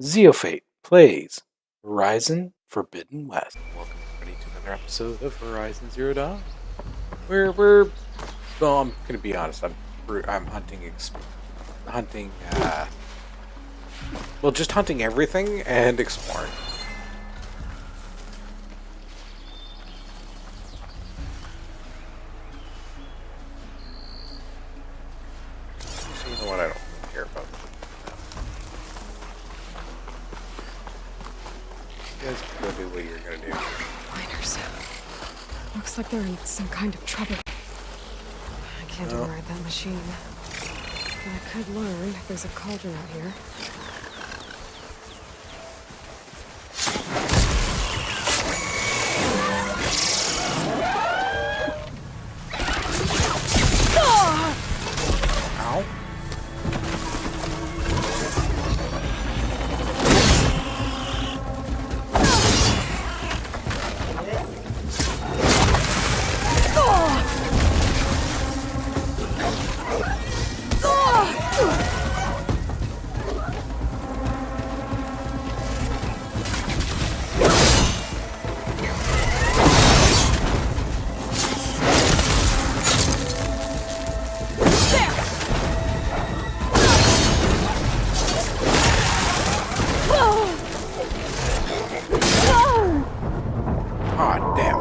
Zeofate plays Horizon Forbidden West. Welcome everybody to another episode of Horizon Zero Dawn. Well, I'm gonna be honest. I'm just hunting everything and exploring. So you know what? I don't really care about. You guys can go do what you're gonna do. Miners. Looks like they're in some kind of trouble. I can't override that machine. But I could learn if there's a cauldron out here. Ow. Ah, damn.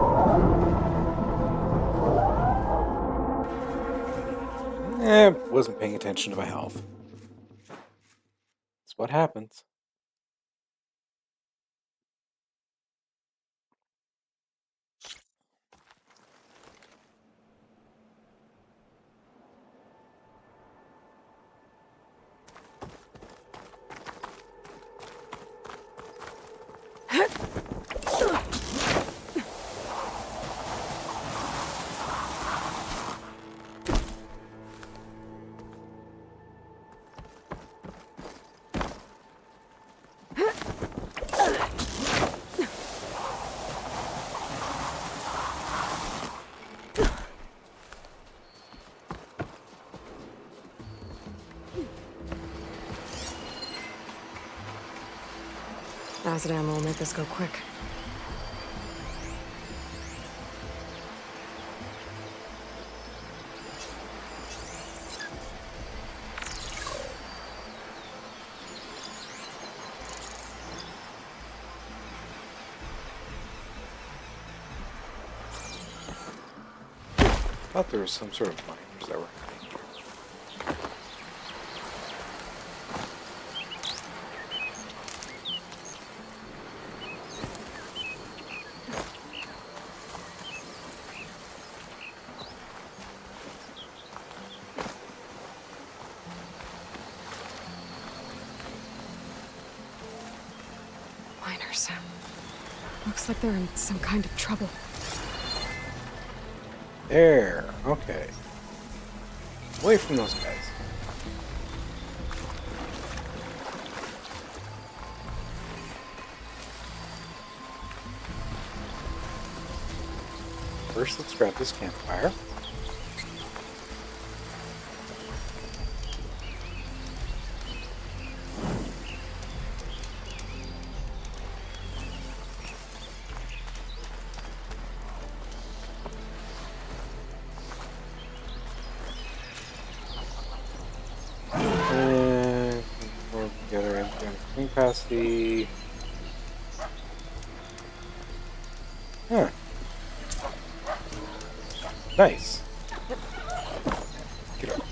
Wasn't paying attention to my health. That's what happens. Acid ammo will make this go quick. I thought there was some sort of miners that were hiding here. Miners. Looks like they're in some kind of trouble. There. Okay. Away from those guys. First, let's grab this campfire. And we'll together and clean past the. Huh. Nice. Get up.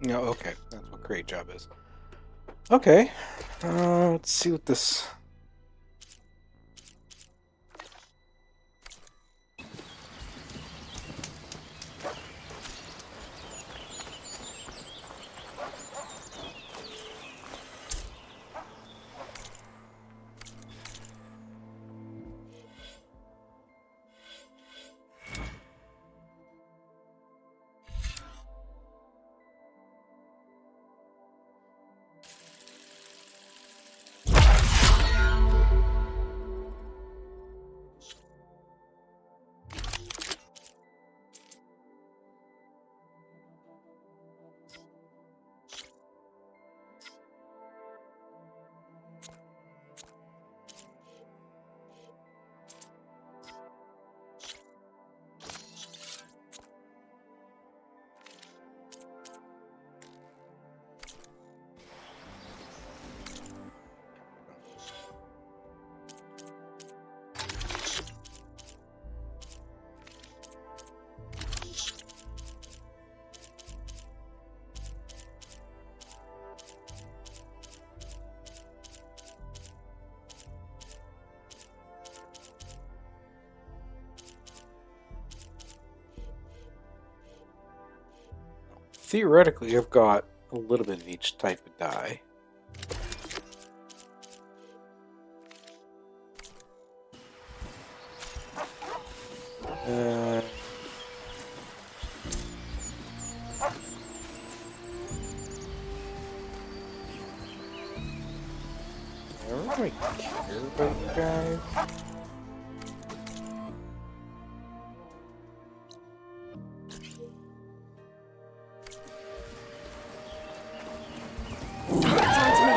No, okay. That's what create job is. Okay. Let's see what this... Theoretically, I've got a little bit of each type of die. Uh, I don't really care about you guys. It's on to me.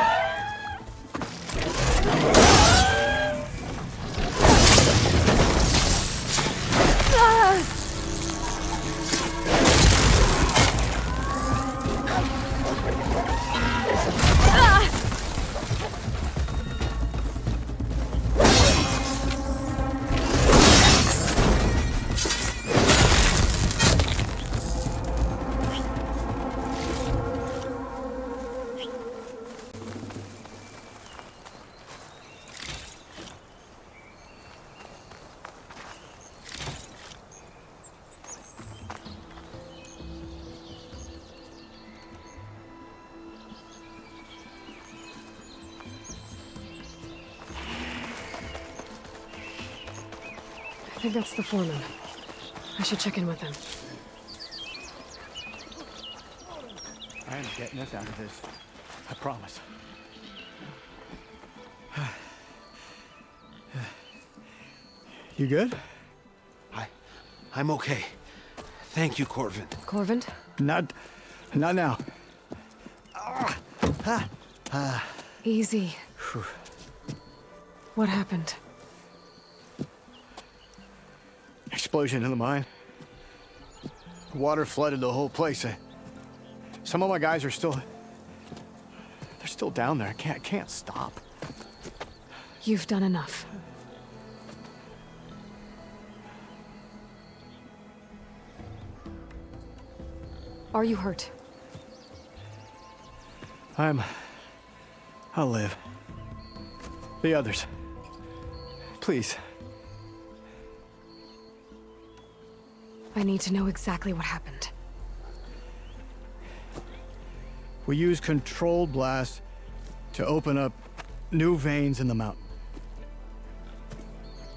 I think that's the foreman. I should check in with him. I am getting us out of this. I promise. You good? I'm okay. Thank you, Corvin. Corvin? Not now. Easy. What happened? Explosion in the mine. Water flooded the whole place. Some of my guys are still... They're still down there. Can't stop. You've done enough. Are you hurt? I'll live. The others. Please. I need to know exactly what happened. We use controlled blast to open up new veins in the mountain.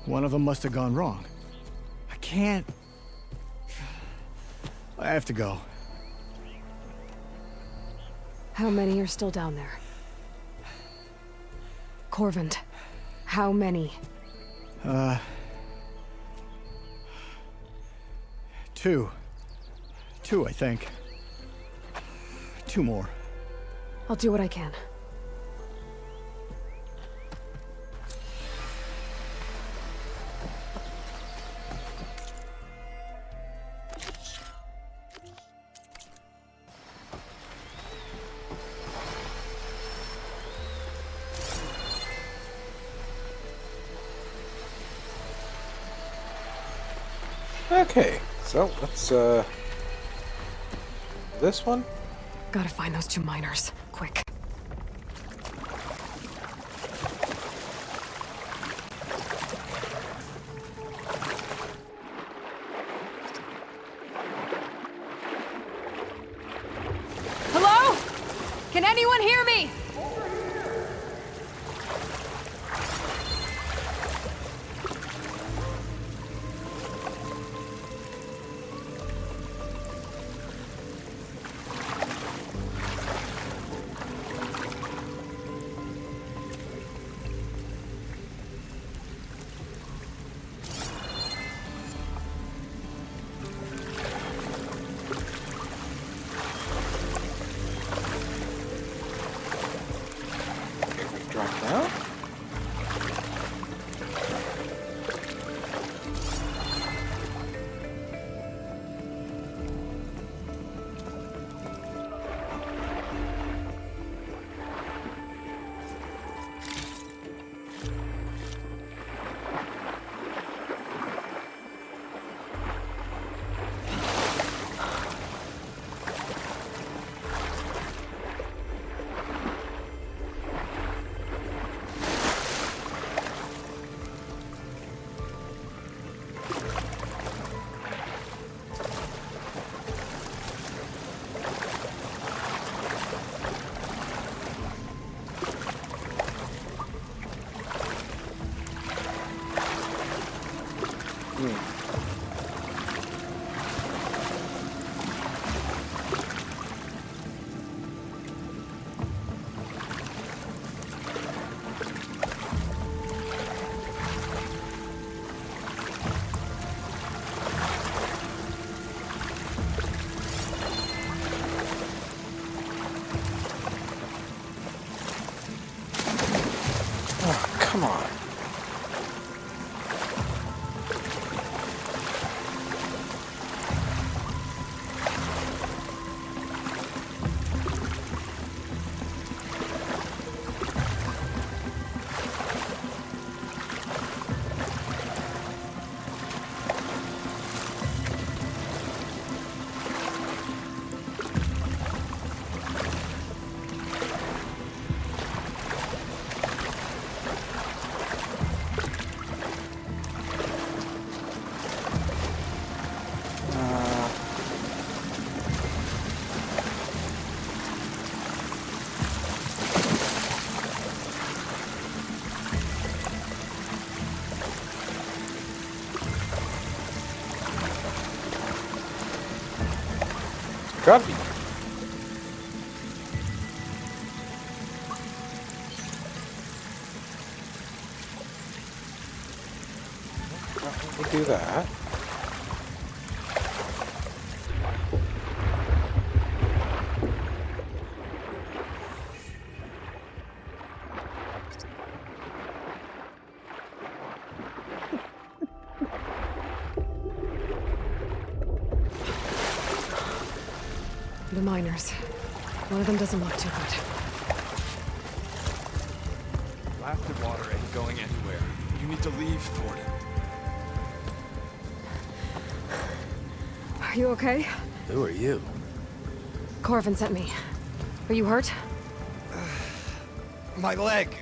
One of them must have gone wrong. I can't... I have to go. How many are still down there? Corvin, how many? Two. Two, I think. Two more. I'll do what I can. Okay, so let's, this one? Gotta find those 2 miners. Quick. Hello? Can anyone hear me? Drop down. Oh, come on. Gotta be. We'll do that. The miners. One of them doesn't look too good. Blasted water ain't going anywhere. You need to leave, Thornton. Are you okay? Who are you? Corvin sent me. Are you hurt? My leg.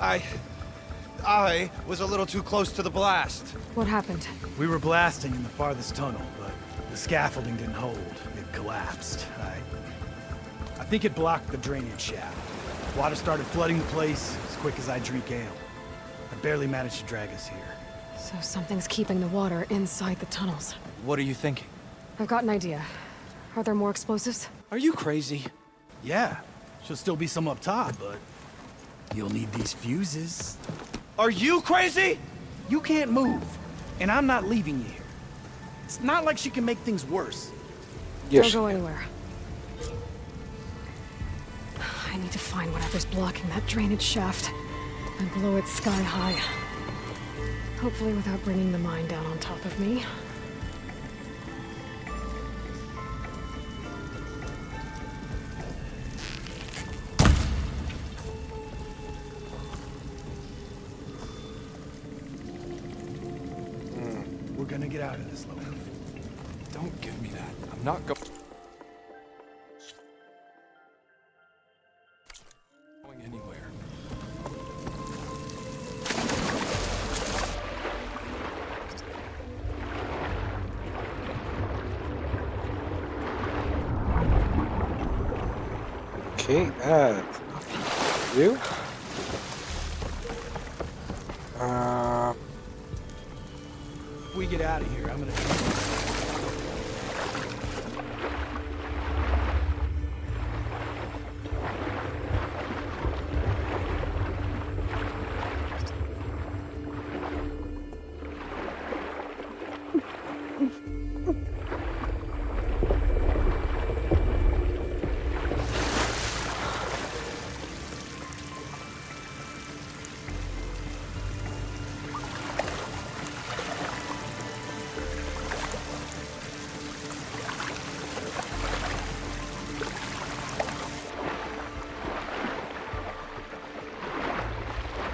I was a little too close to the blast. What happened? We were blasting in the farthest tunnel, but the scaffolding didn't hold. It collapsed. I think it blocked the drainage shaft. Water started flooding the place as quick as I drink ale. I barely managed to drag us here. So something's keeping the water inside the tunnels. What are you thinking? I've got an idea. Are there more explosives? Are you crazy? Yeah, should still be some up top, but you'll need these fuses. Are you crazy? You can't move, and I'm not leaving you here. It's not like she can make things worse. Yes. Don't go anywhere. I need to find whatever's blocking that drainage shaft and blow it sky high. Hopefully without bringing the mine down on top of me. We're gonna get out of this, Logan. Don't give me that. I'm not go- Okay, that's nothing to do. If we get out of here, I'm gonna...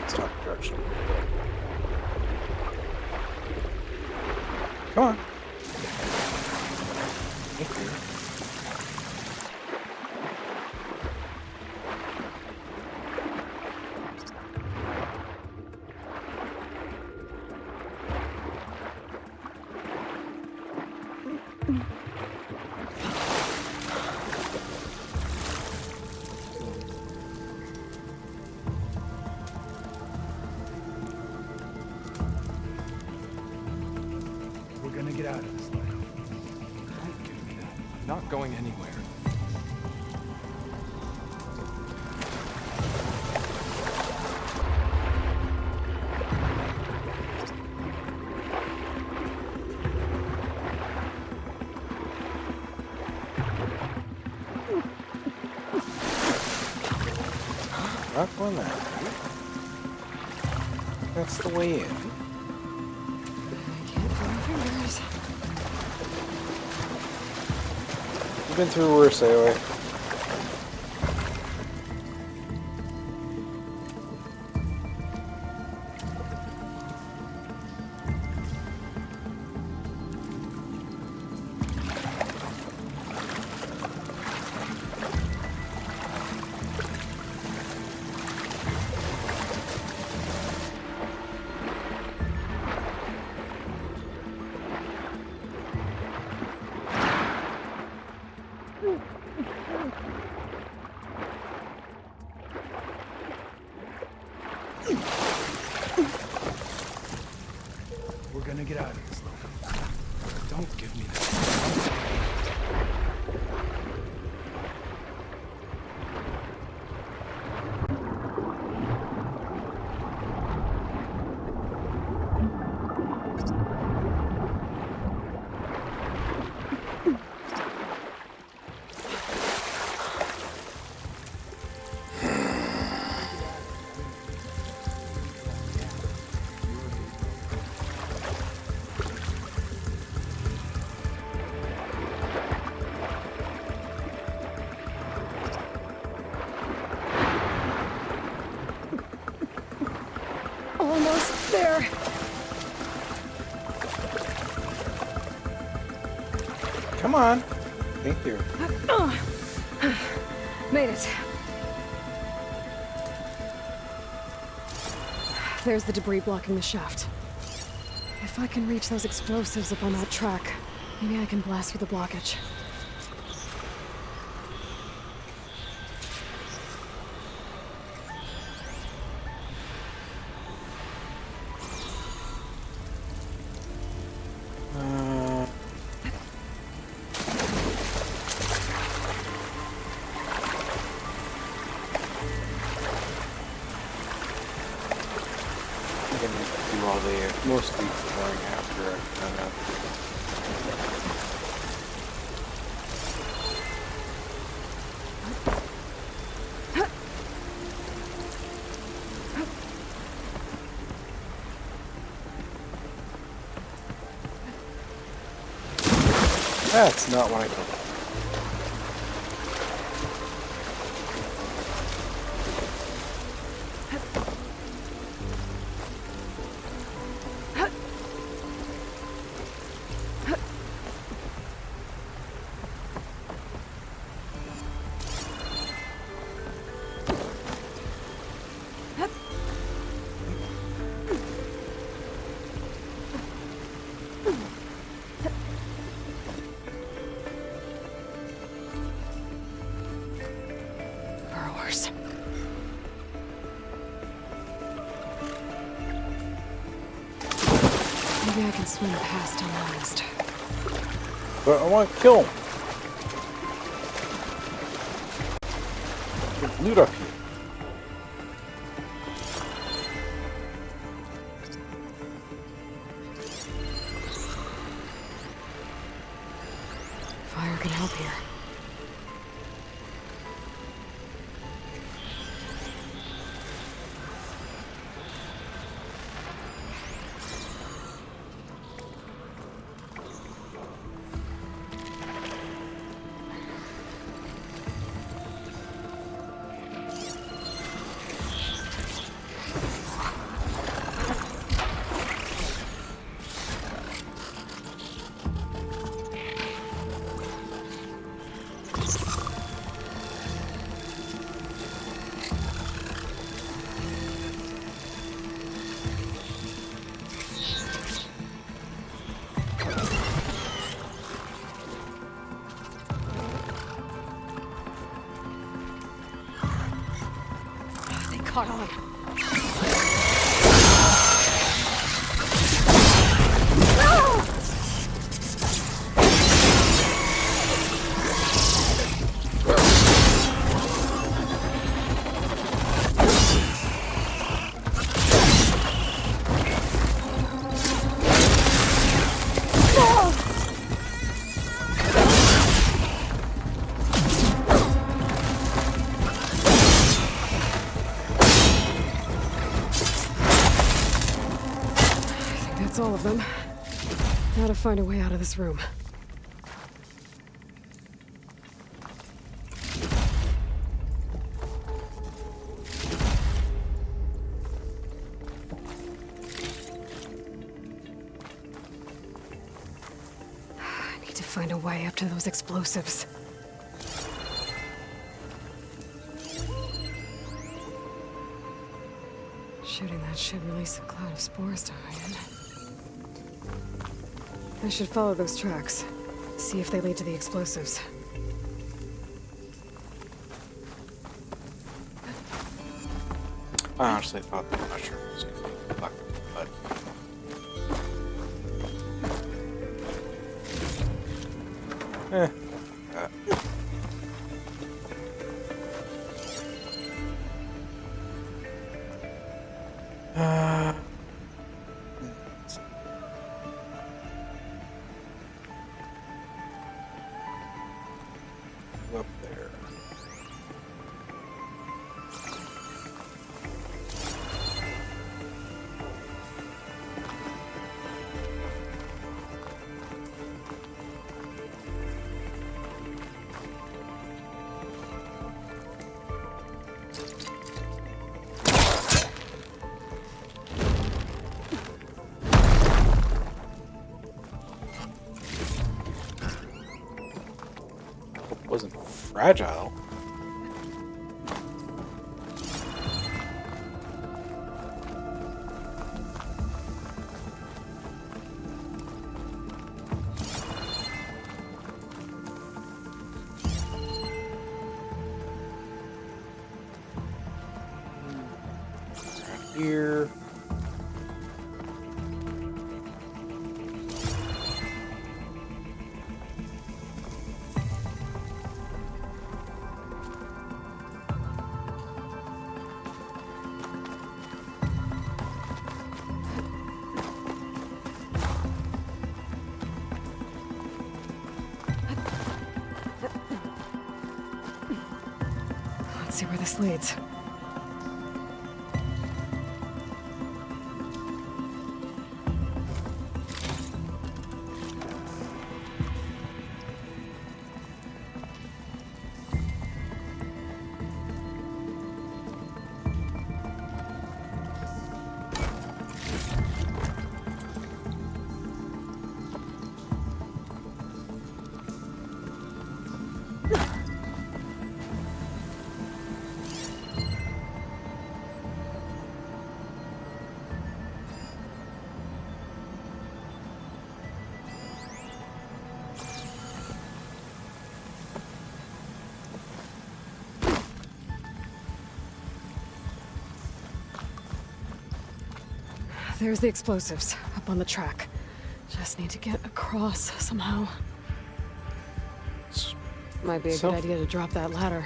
Stop direction. Come on. Thank you. We're gonna get out of this now. Don't give me that. I'm not going anywhere. Not going that way. That's the way in. I can't put my fingers. You've been through worse, Aloy. We're gonna get out of this now. Don't give me that. Almost there. Come on. Thank you. Made it. There's the debris blocking the shaft. If I can reach those explosives up on that track, maybe I can blast through the blockage. I'm gonna do all the most of the exploring after I've done that. That's not what I thought. Maybe I can swim past him last. But I want to kill him. There's loot up here. Fire can help here. They caught on. That's all of them. Now to find a way out of this room. I need to find a way up to those explosives. Shooting that should release a cloud of spores to hide in. I should follow those tracks. See if they lead to the explosives. I honestly thought that mushroom was going to be black, but up there. Wasn't fragile. Around here. Let's see where this leads. There's the explosives, up on the track. Just need to get across somehow. It's Might be a So- good idea to drop that ladder.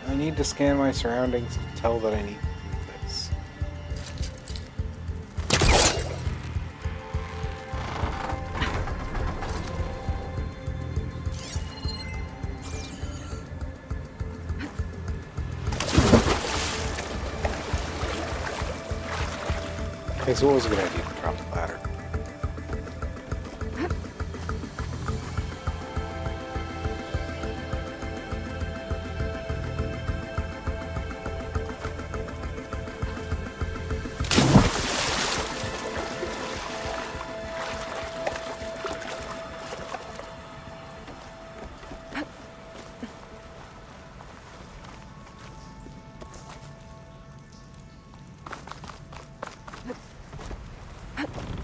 I need to scan my surroundings to tell that I need to do this. Okay, so what was a good idea to drop the ladder?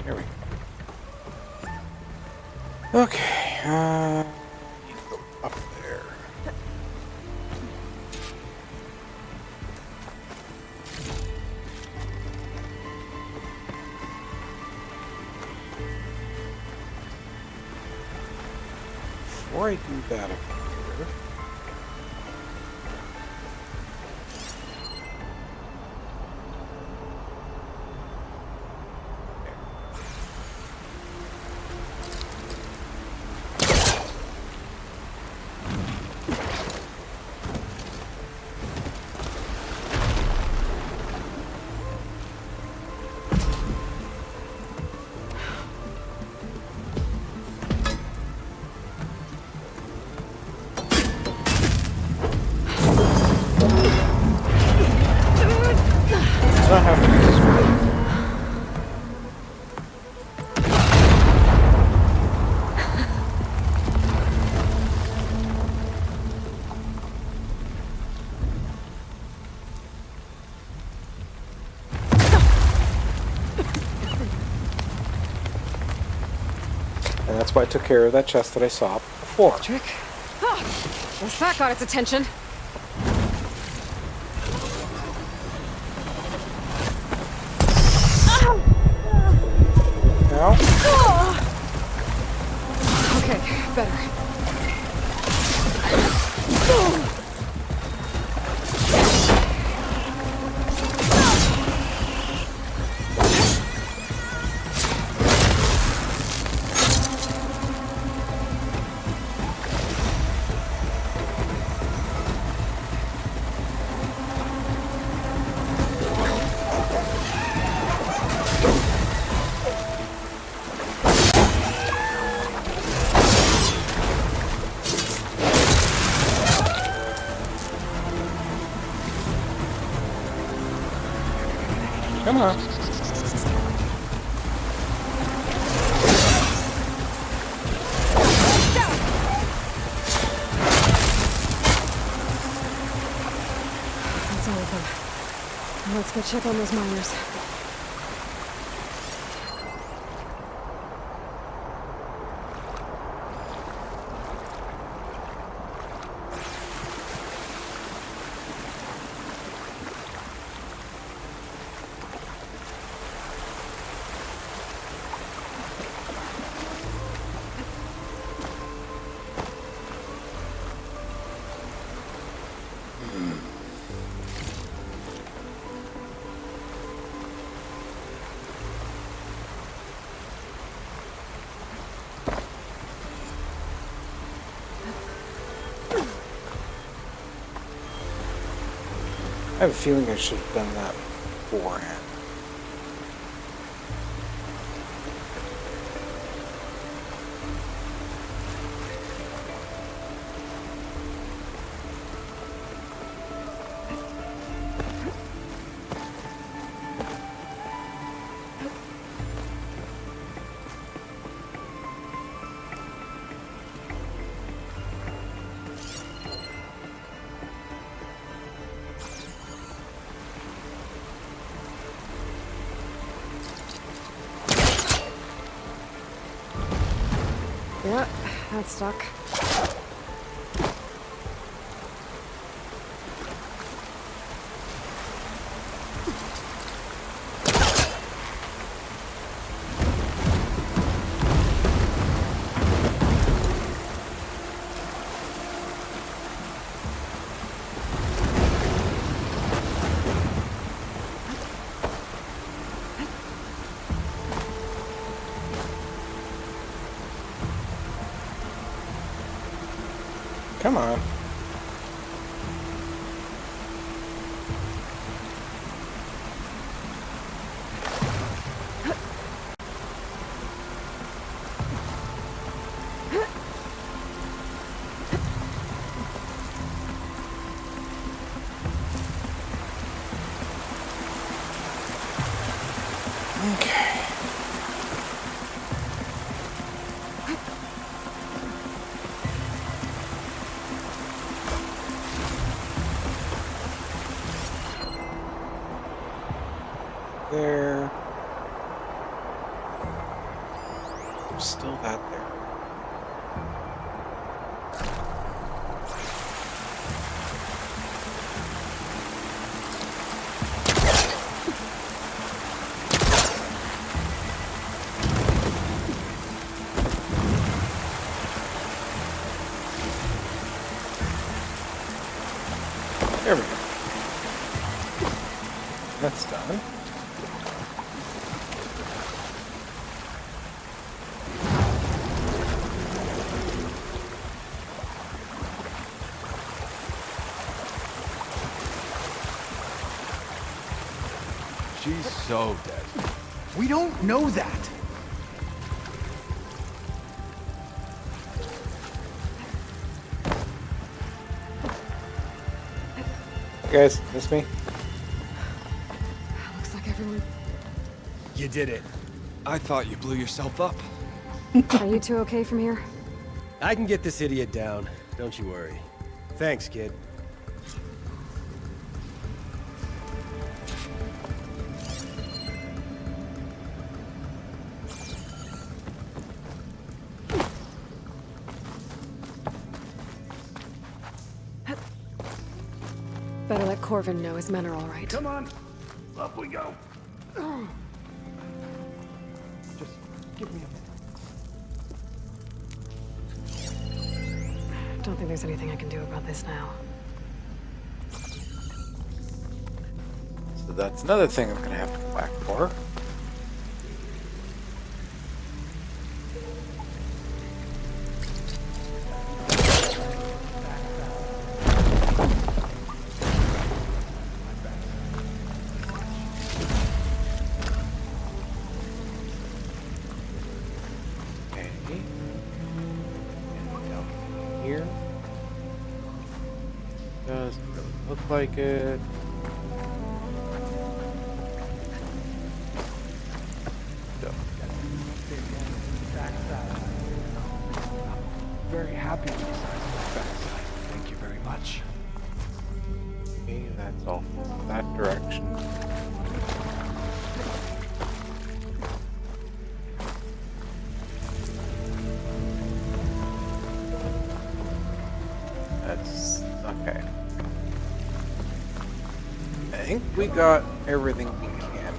Here we go. Okay, need to go up there. Before I do that up here, it's not half as good. And that's why I took care of that chest that I saw before. Trick? Ah, guess that got its attention. Now, Okay, better. come on. That's all of them. Let's go check on those miners. I have a feeling I should have done that beforehand. Yeah, that's stuck. Come on. Okay. There. There's still that there. There we go. That's done. She's so dead. We don't know that. Hey guys, miss me? Looks like everyone... You did it. I thought you blew yourself up. Are you two okay from here? I can get this idiot down. Don't you worry. Thanks, kid. Better let Corvin know his men are all right. Come on. Up we go. Just give me a minute. Don't think there's anything I can do about this now. So that's another thing I'm gonna have to go back for. Here. Doesn't really look like it. Very happy with the size of the backside. Thank you very much. Okay, that's all that direction. That's okay. I think we got everything we can.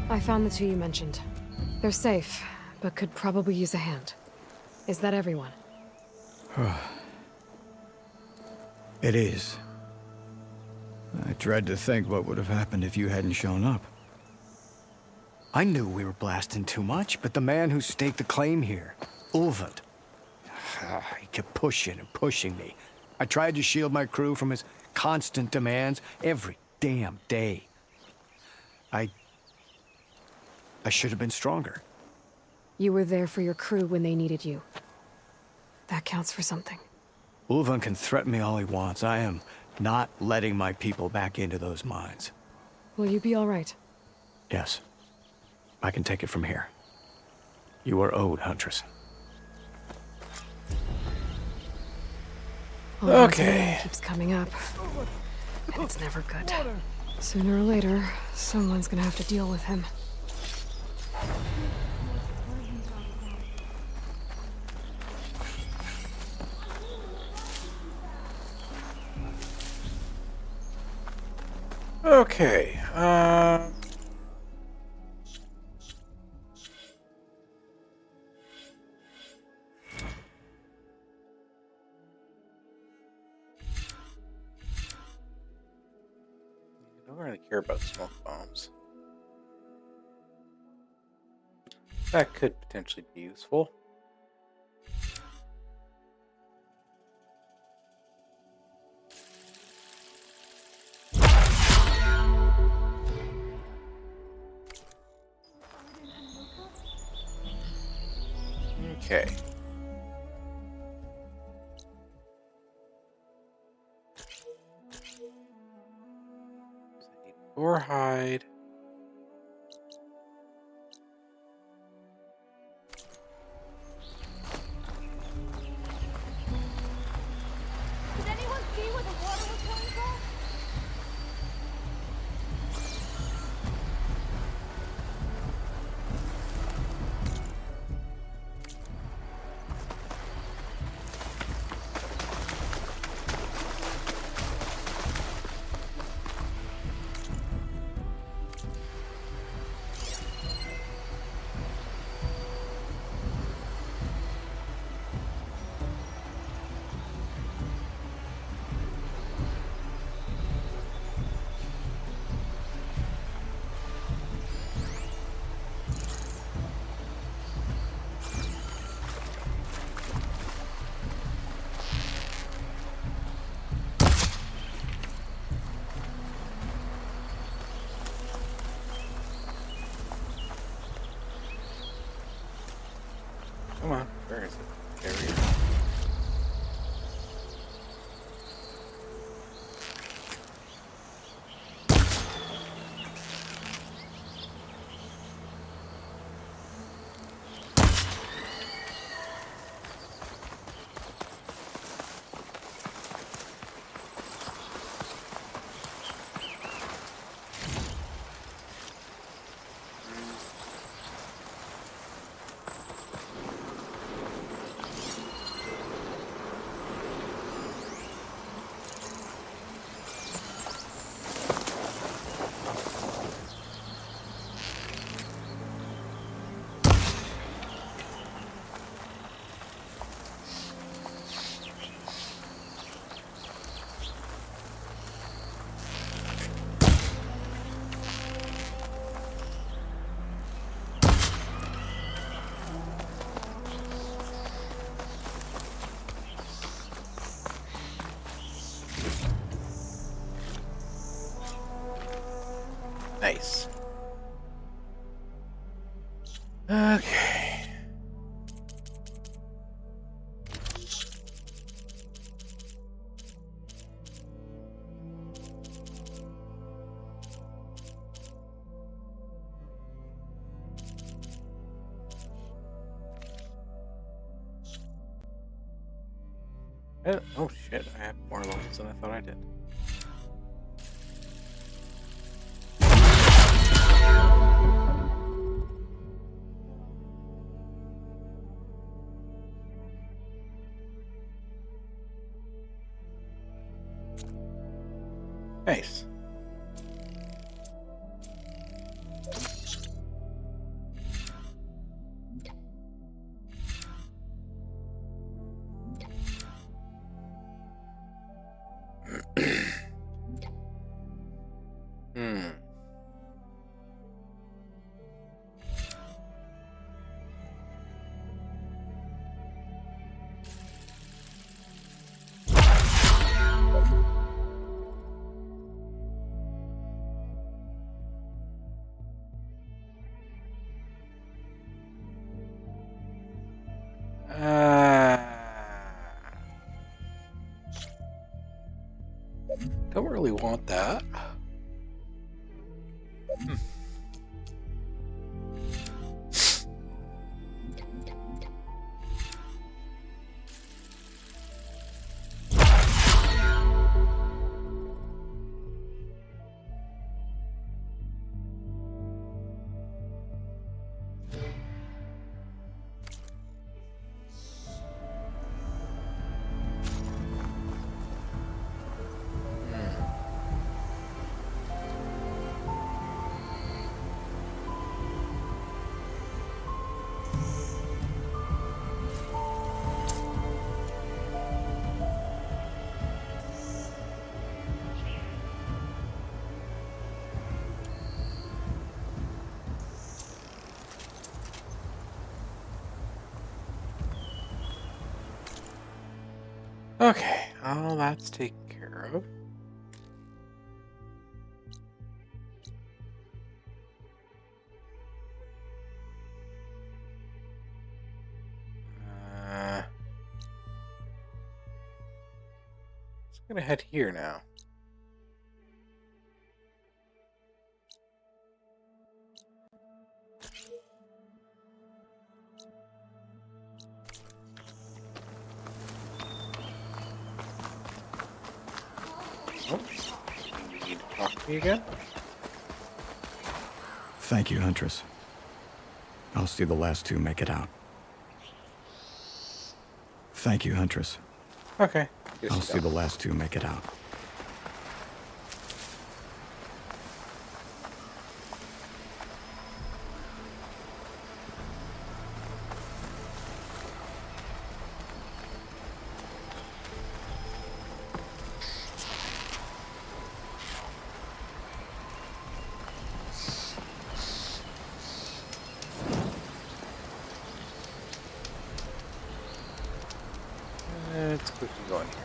I found the two you mentioned. They're safe, but could probably use a hand. Is that everyone? It is. I dread to think what would have happened if you hadn't shown up. I knew we were blasting too much, but the man who staked the claim here, Ulvad, he kept pushing and pushing me. I tried to shield my crew from his constant demands every damn day. I should have been stronger. You were there for your crew when they needed you. That counts for something. Ulvan can threaten me all he wants. I am not letting my people back into those mines. Will you be all right? Yes. I can take it from here. You are owed, Huntress. Ulvan's Okay. name keeps coming up. And it's never good. Sooner or later, someone's gonna have to deal with him. Okay. care about smoke bombs. That could potentially be useful. Okay. Or hide. Did anyone see where the water was coming from? Come on, where is it? There we go. Nice. Okay. Oh shit, I have more levels than I thought I did. Nice. Hmm. Don't really want that. Okay, all that's taken care of. So I'm gonna head here now. Oh, you need to talk to me again? Thank you, Huntress. I'll see the last two make it out. Thank you, Huntress. Okay. Guess I'll you see don't. the last two make it out. Let's quickly go in here.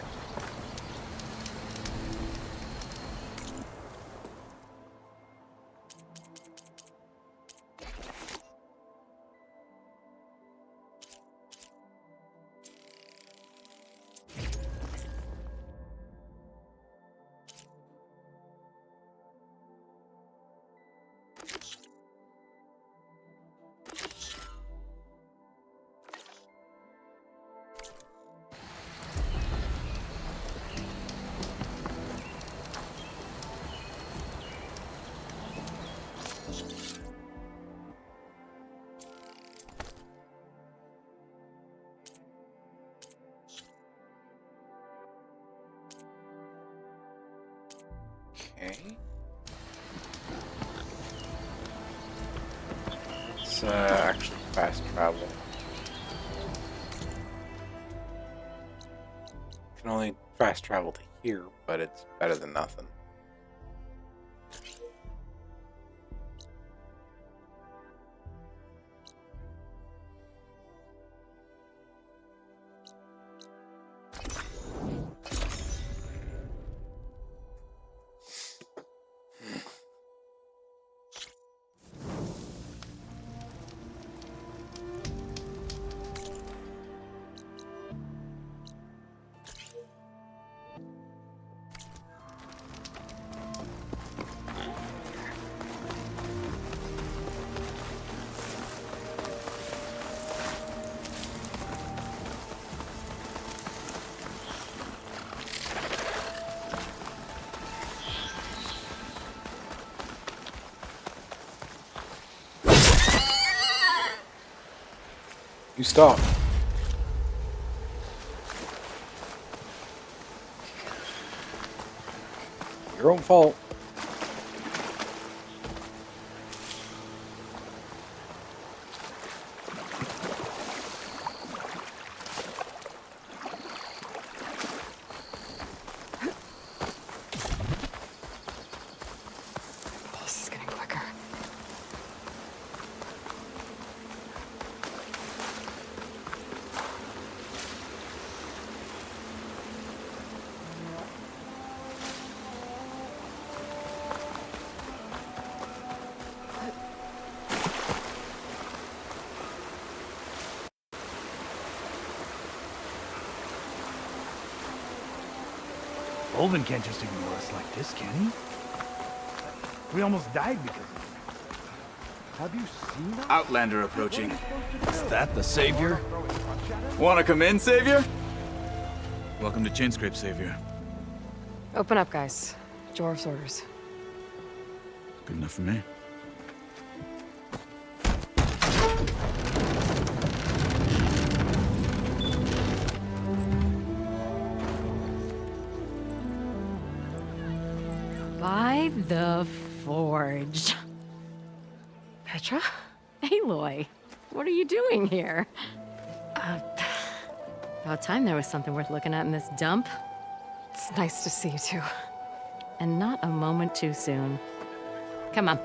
Okay. Let's actually fast travel. Can only fast travel to here, but it's better than nothing. You stop. Your own fault. Pulse is getting quicker. Olvin can't just ignore us like this, can he? We almost died because of him. Have you seen us? Outlander approaching. Is that the Savior? Wanna come in, Savior? Welcome to Chainscrape, Savior. Open up, guys. Jorv's orders. Good enough for me. By the Forge. Petra? Aloy, what are you doing here? About time there was something worth looking at in this dump. It's nice to see you too. And not a moment too soon. Come on.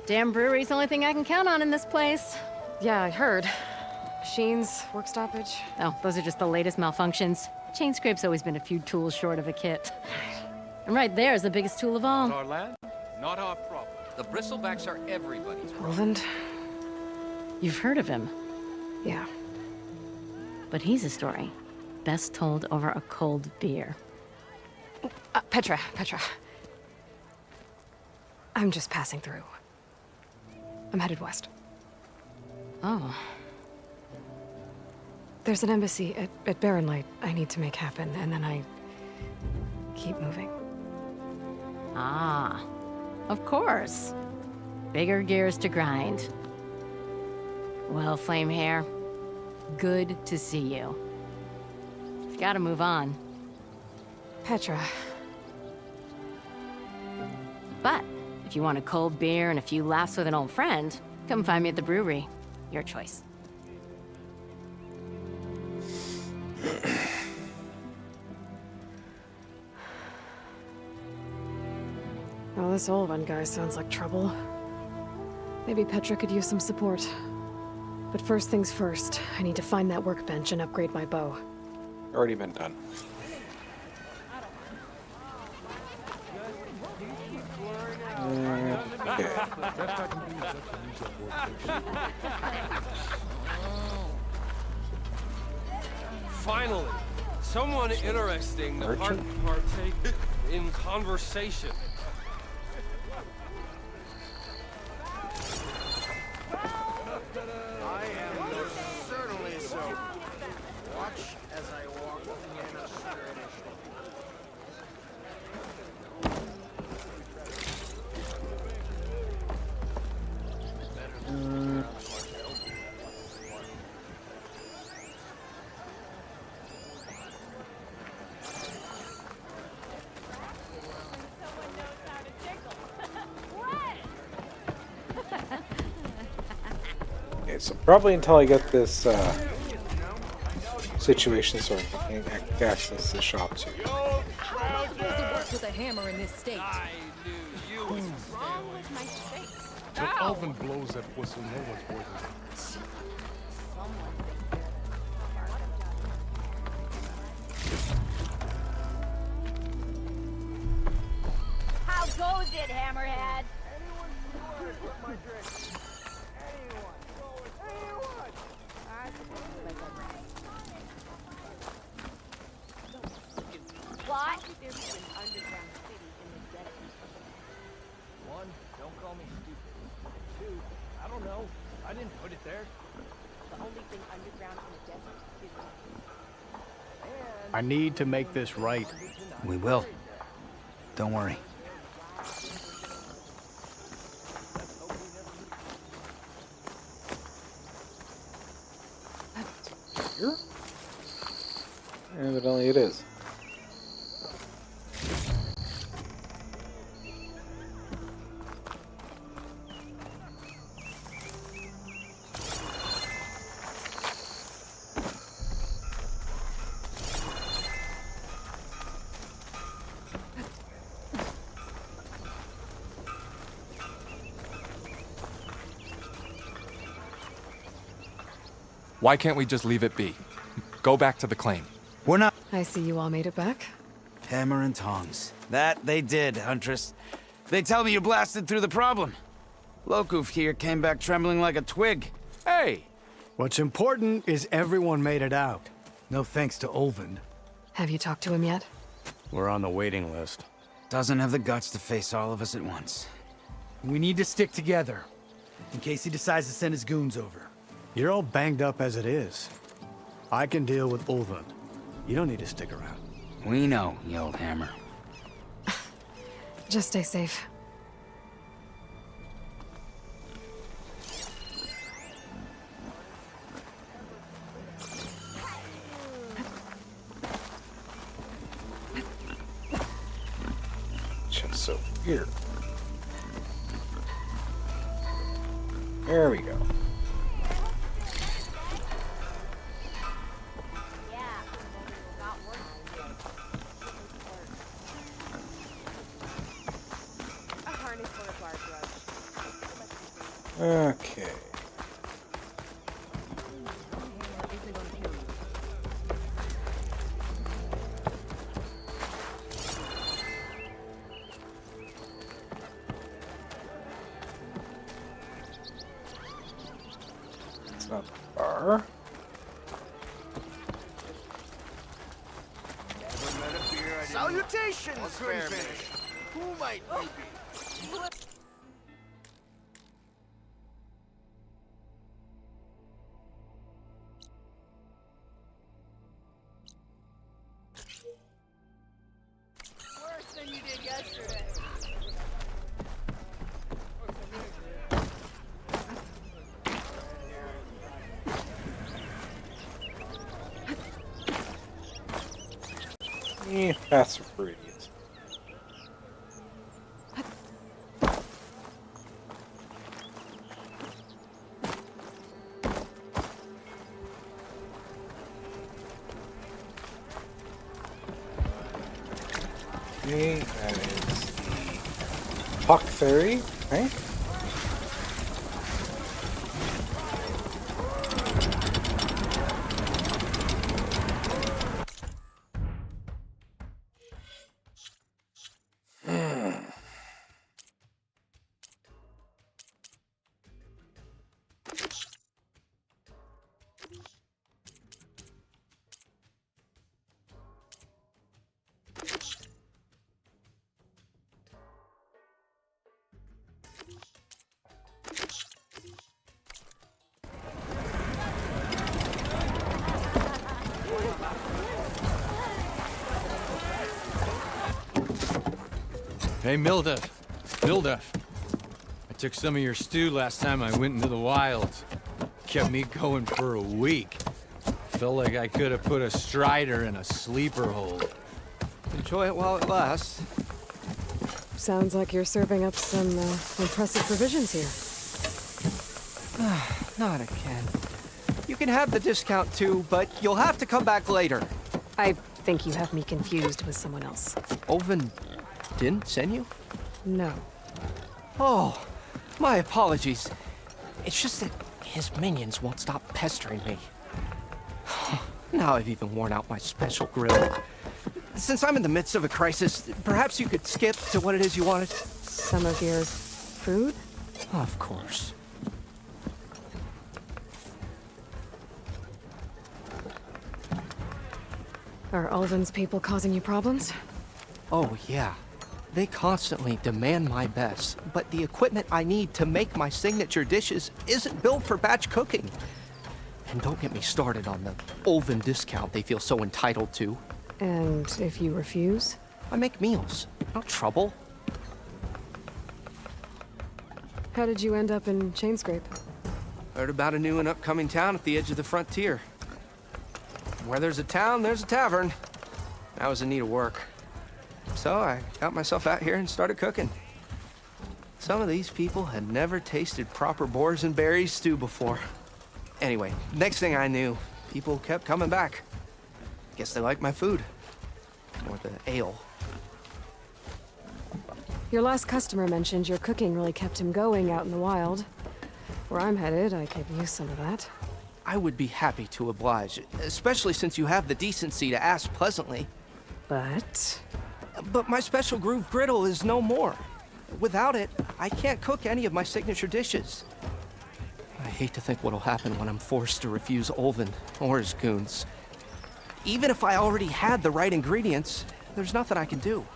Damn brewery's the only thing I can count on in this place. Yeah, I heard. Machines, work stoppage. Oh, those are just the latest malfunctions. Chain scrape's always been a few tools short of a kit. And right there is the biggest tool of all. Our land, not our problem. The bristlebacks are everybody's problem. Roland? You've heard of him, Yeah. but he's a story best told over a cold beer. Petra. I'm just passing through. I'm headed west. Oh, There's an embassy at Barren Light I need to make happen, and then I keep moving. ah, of course. Bigger gears to grind. Well, Flame Hair, good to see you. You've got to move on. Petra. But if you want a cold beer and a few laughs with an old friend, come find me at the brewery. Your choice. Well, this old one guy sounds like trouble. Maybe Petra could use some support. But first things first, I need to find that workbench and upgrade my bow. Already been done. Okay. Finally, someone interesting to partake in conversation. I am certainly so. Watch as I walk in a straight. Okay, so probably until I get this situation sorted, I can't access the shop too. With a hammer in this state. I knew you. What's wrong with my face? When Alvin blows that whistle, no one's working. How goes it, Hammerhead? What? One, don't call me stupid. Two, I don't know. I didn't put it there. The only thing underground in the desert is I need to make this right. We will. Don't worry. Here? Evidently it is. Why can't we just leave it be? Go back to the claim. We're not I see you all made it back. hammer and tongs. That they did, Huntress. They tell me you blasted through the problem. Lokuf here came back trembling like a twig. Hey! What's important is everyone made it out. No thanks to Olvin. Have you talked to him yet? We're on the waiting list. Doesn't have the guts to face all of us at once. We need to stick together, in case he decides to send his goons over. You're all banged up as it is. I can deal with Ulvund. You don't need to stick around. We know, you old hammer. Just stay safe. Just so weird. There we go. Okay. It's not far. Salutations, Grimfish! Who might we be? Worse than you did yesterday. That's pretty. Okay, that is the Hawk Fairy, right? Hey, Milduff. I took some of your stew last time I went into the wilds. Kept me going for a week. Felt like I could have put a strider in a sleeper hole. Enjoy it while it lasts. Sounds like you're serving up some impressive provisions here. Not again. You can have the discount too, but you'll have to come back later. I think you have me confused with someone else. Oven didn't send you? No. Oh, my apologies. It's just that his minions won't stop pestering me. Now I've even worn out my special grill. Since I'm in the midst of a crisis, perhaps you could skip to what it is you wanted? Some of your food? Of course. Are Ulvin's people causing you problems? Oh, yeah. They constantly demand my best, but the equipment I need to make my signature dishes isn't built for batch cooking. And don't get me started on the Ulvin discount they feel so entitled to. And if you refuse? I make meals, not trouble. How did you end up in Chainscrape? Heard about a new and upcoming town at the edge of the frontier. Where there's a town, there's a tavern. I was in need of work. So I got myself out here and started cooking. Some of these people had never tasted proper boars and berries stew before. Anyway, next thing I knew, people kept coming back. Guess they liked my food. Or the ale. Your last customer mentioned your cooking really kept him going out in the wild. Where I'm headed, I could use some of that. I would be happy to oblige, especially since you have the decency to ask pleasantly. But my special groove griddle is no more. Without it, I can't cook any of my signature dishes. I hate to think what'll happen when I'm forced to refuse Ulvin or his goons. Even if I already had the right ingredients, there's nothing I can do.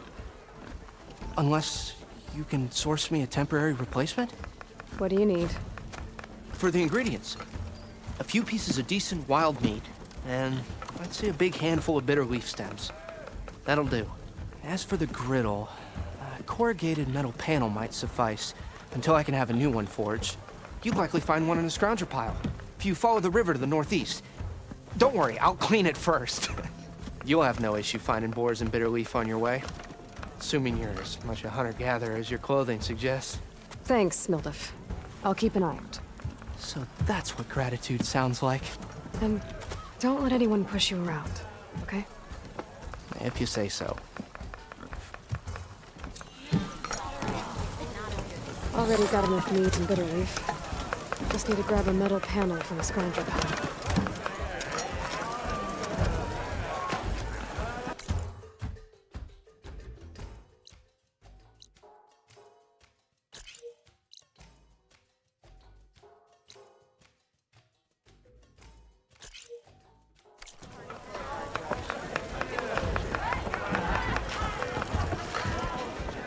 Unless you can source me a temporary replacement? What do you need? For the ingredients, a few pieces of decent wild meat, and I'd say a big handful of bitter leaf stems. That'll do. As for the griddle, a corrugated metal panel might suffice until I can have a new one forged. You'd likely find one in a scrounger pile, if you follow the river to the northeast. Don't worry, I'll clean it first. You'll have no issue finding boars and bitter leaf on your way. Assuming you're as much a hunter-gatherer as your clothing suggests. Thanks, Milduff. I'll keep an eye out. So that's what gratitude sounds like. And don't let anyone push you around, okay? If you say so. Already got enough meat and bitter leaf. Just need to grab a metal panel from a scrounger pile.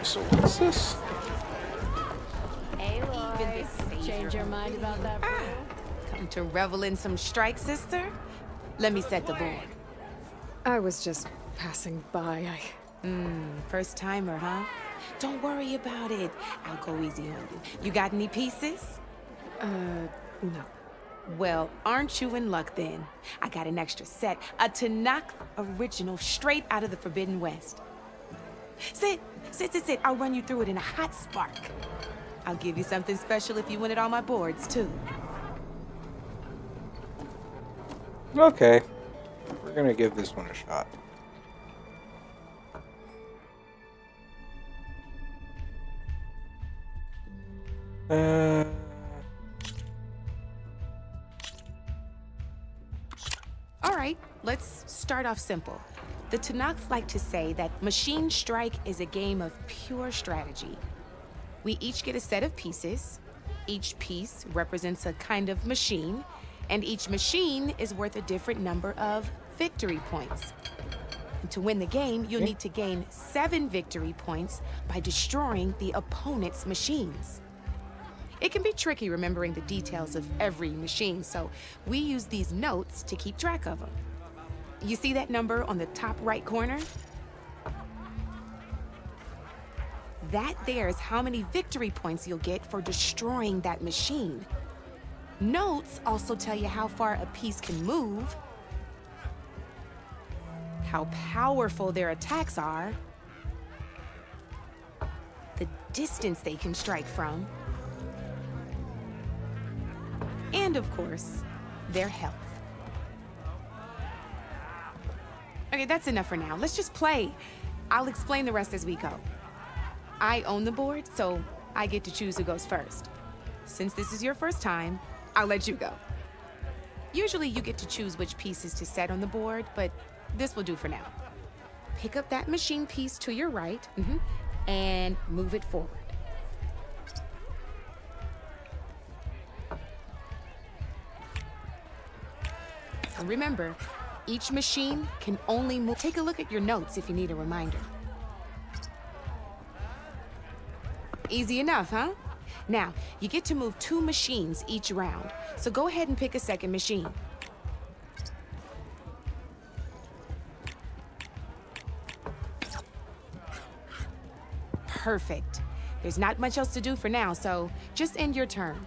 So what's this? Aloy, change your mind about that rule? Come to revel in some strike, sister? Let me set the board. I was just passing by. First timer, huh? Don't worry about it. I'll go easy on you. You got any pieces? No. Well, aren't you in luck then? I got an extra set, a Tanakh original straight out of the Forbidden West. Sit. I'll run you through it in a hot spark. I'll give you something special if you win it on my boards, too. Okay. We're gonna give this one a shot. All right, let's start off simple. The Tanakh like to say that Machine Strike is a game of pure strategy. We each get a set of pieces. Each piece represents a kind of machine, and each machine is worth a different number of victory points. And to win the game, you'll need to gain 7 victory points by destroying the opponent's machines. It can be tricky remembering the details of every machine, so we use these notes to keep track of them. You see that number on the top right corner? That there is how many victory points you'll get for destroying that machine. Notes also tell you how far a piece can move, how powerful their attacks are, the distance they can strike from, and of course, their health. Okay, that's enough for now. Let's just play. I'll explain the rest as we go. I own the board, so I get to choose who goes first. Since this is your first time, I'll let you go. Usually you get to choose which pieces to set on the board, but this will do for now. Pick up that machine piece to your right, and move it forward. And remember, each machine can only move. Take a look at your notes if you need a reminder. Easy enough, huh? Now, you get to move 2 machines each round, so go ahead and pick a second machine. Perfect. There's not much else to do for now, so just end your turn.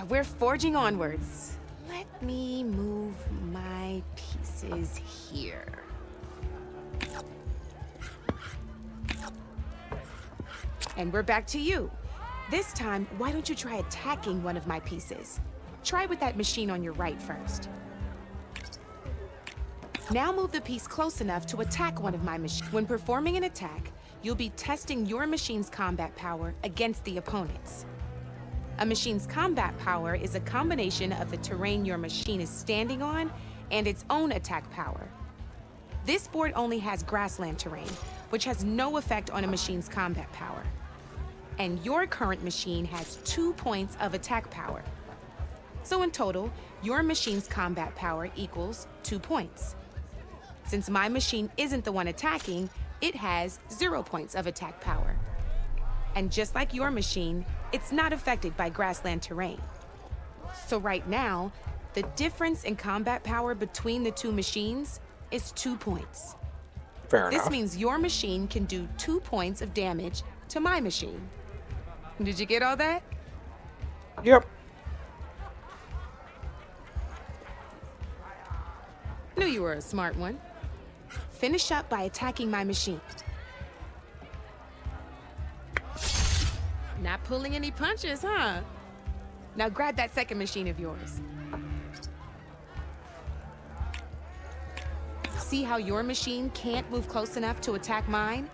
We're forging onwards. Let me move my pieces here. And we're back to you. This time, why don't you try attacking one of my pieces? Try with that machine on your right first. Now move the piece close enough to attack one of my machines. When performing an attack, you'll be testing your machine's combat power against the opponent's. A machine's combat power is a combination of the terrain your machine is standing on and its own attack power. This board only has grassland terrain, which has no effect on a machine's combat power. And your current machine has 2 points of attack power. So in total, your machine's combat power equals 2 points. Since my machine isn't the one attacking, it has 0 points of attack power. And just like your machine, it's not affected by grassland terrain. So right now, the difference in combat power between the 2 machines is 2 points. Fair enough. This means your machine can do 2 points of damage to my machine. Did you get all that? Yep. Knew you were a smart one. Finish up by attacking my machine. Not pulling any punches, huh? Now grab that second machine of yours. See how your machine can't move close enough to attack mine?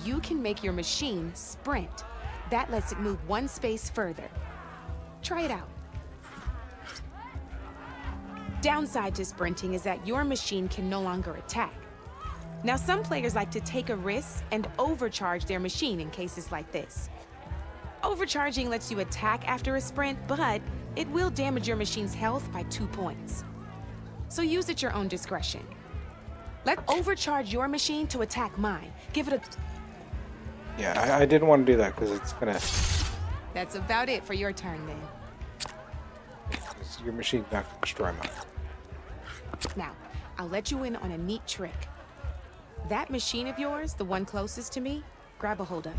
You can make your machine sprint. That lets it move 1 space further. Try it out. Downside to sprinting is that your machine can no longer attack. Now, some players like to take a risk and overcharge their machine in cases like this. Overcharging lets you attack after a sprint, but it will damage your machine's health by 2 points. So use at your own discretion. Let's overcharge your machine to attack mine. Give it a... Yeah, I didn't want to do that because it's gonna. That's about it for your turn then. Your machine's not gonna destroy mine. Now, I'll let you in on a neat trick. That machine of yours, the one closest to me, grab a hold of it.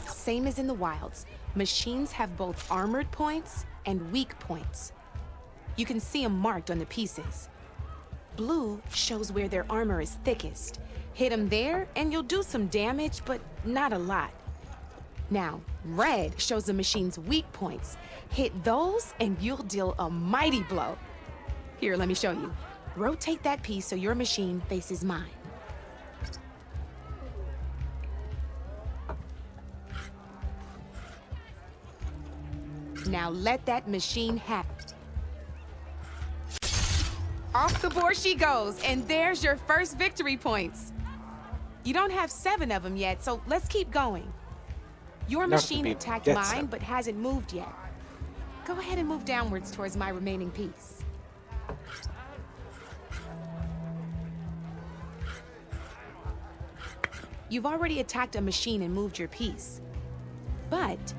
Same as in the wilds, machines have both armored points and weak points. You can see them marked on the pieces. Blue shows where their armor is thickest. Hit them there and you'll do some damage, but not a lot. Now, red shows the machine's weak points. Hit those and you'll deal a mighty blow. Here, let me show you. Rotate that piece so your machine faces mine. Now let that machine happen. Off the board she goes, and there's your first victory points. You don't have 7 of them yet, so let's keep going. Your machine attacked mine, but hasn't moved yet. Go ahead and move downwards towards my remaining piece. You've already attacked a machine and moved your piece. But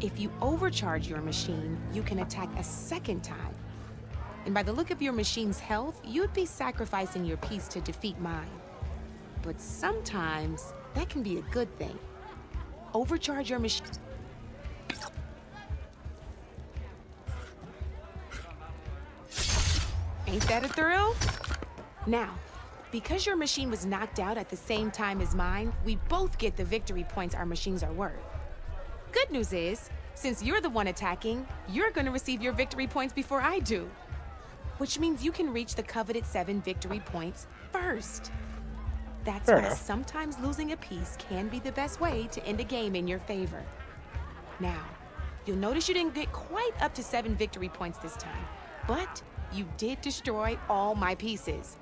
if you overcharge your machine, you can attack a second time. And by the look of your machine's health, you'd be sacrificing your piece to defeat mine. But sometimes, that can be a good thing. Overcharge your machine. Ain't that a thrill? Now, because your machine was knocked out at the same time as mine, we both get the victory points our machines are worth. Good news is, since you're the one attacking, you're gonna receive your victory points before I do. Which means you can reach the coveted 7 victory points first. That's why sometimes losing a piece can be the best way to end a game in your favor. Now, you'll notice you didn't get quite up to 7 victory points this time, but you did destroy all my pieces.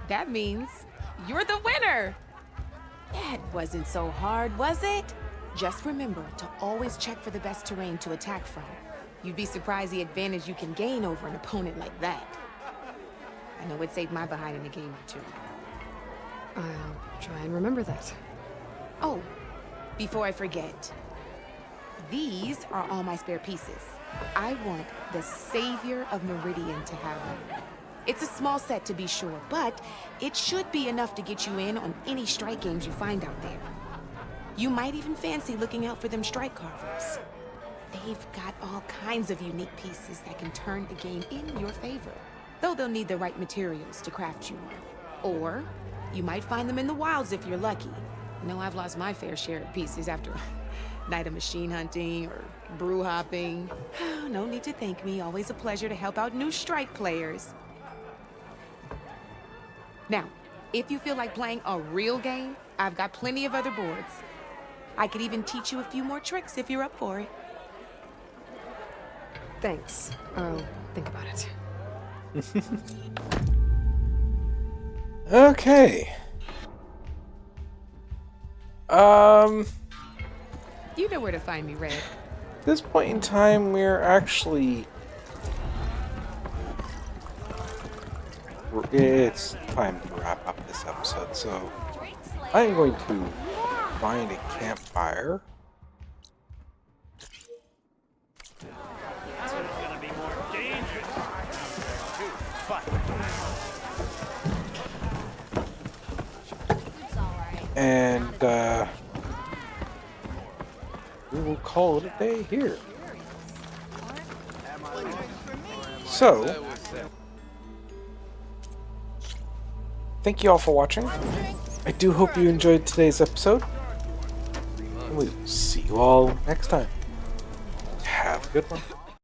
That means you're the winner! That wasn't so hard, was it? Just remember to always check for the best terrain to attack from. You'd be surprised the advantage you can gain over an opponent like that. I know it saved my behind in a game or 2. I'll try and remember that. Oh, before I forget, these are all my spare pieces. I want the Savior of Meridian to have them. It's a small set to be sure, but it should be enough to get you in on any strike games you find out there. You might even fancy looking out for them strike carvers. They've got all kinds of unique pieces that can turn a game in your favor, though they'll need the right materials to craft you one. Or you might find them in the wilds if you're lucky. I know I've lost my fair share of pieces after a night of machine hunting or brew hopping. No need to thank me, always a pleasure to help out new strike players. Now, if you feel like playing a real game, I've got plenty of other boards. I could even teach you a few more tricks if you're up for it. Thanks. I'll think about it. Okay. You know where to find me, Red. At this point in time, we're actually... It's time to wrap up this episode, so I'm going to find a campfire. And we will call it a day here. So, thank you all for watching. I do hope you enjoyed today's episode. And we will see you all next time. Have a good one.